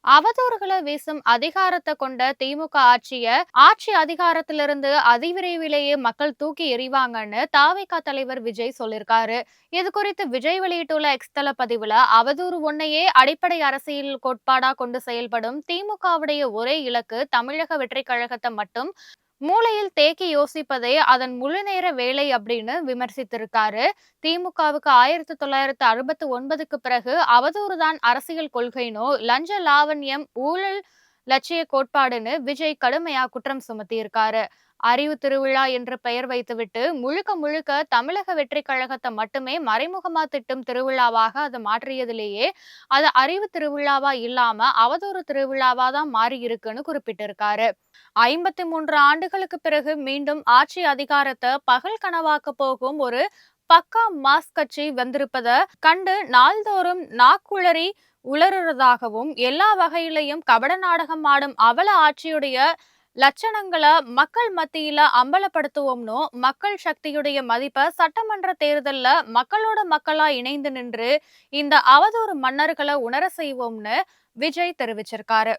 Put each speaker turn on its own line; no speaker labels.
அவதூறுகளை வீசும் அதிகாரத்தை கொண்ட திமுக ஆட்சி அதிகாரத்திலிருந்து அதிவிரைவிலேயே மக்கள் தூக்கி எறிவாங்கன்னு தாவேகா தலைவர் விஜய் சொல்லியிருக்காரு. இது குறித்து விஜய் வெளியிட்டுள்ள எக்ஸ் தள பதிவுல, அவதூறு ஒன்னையே அடிப்படை அரசியல் கோட்பாடா கொண்டு செயல்படும் திமுகவுடைய ஒரே இலக்கு தமிழக வெற்றி கழகத்தை மட்டும் மூளையில் தேக்கி யோசிப்பதே அதன் முழுநேர வேலை அப்படின்னு விமர்சித்திருக்காரு. திமுகவுக்கு 1969க்கு பிறகு அவதூறுதான் அரசியல் கொள்கைனோ, லஞ்ச லாவண்யம், ஊழல் லட்சிய கோட்பாடுன்னு விஜய் கடுமையா குற்றம் சுமத்தியிருக்காரு. அறிவு திருவிழா என்று பெயர் வைத்துவிட்டு முழுக்க முழுக்க தமிழக வெற்றி கழகத்தை மட்டுமே மறைமுகமா திட்டும் திருவிழாவாக அதை மாற்றியதிலேயே அது அறிவு திருவிழாவா இல்லாம அவதூறு திருவிழாவா தான் மாறி இருக்குன்னு குறிப்பிட்டிருக்காரு. 53 ஆண்டுகளுக்கு பிறகு மீண்டும் ஆட்சி அதிகாரத்தை பகல் கனவாக்க போகும் ஒரு பக்கா மாஸ் கட்சி வந்திருப்பத கண்டு நாள்தோறும் நாக்குளறி உளறுறதாகவும், எல்லா வகையிலையும் கபட நாடகம் ஆடும் அவல ஆட்சியுடைய லட்சணங்கள மக்கள் மத்தியில அம்பலப்படுத்துவோம்னு மக்கள் சக்தியுடைய மதிப்ப சட்டமன்ற தேர்தல்ல மக்களோட மக்களா இணைந்து நின்று இந்த அவதூறு மன்னர்களை உணர செய்வோம்னு விஜய் தெரிவிச்சிருக்காரு.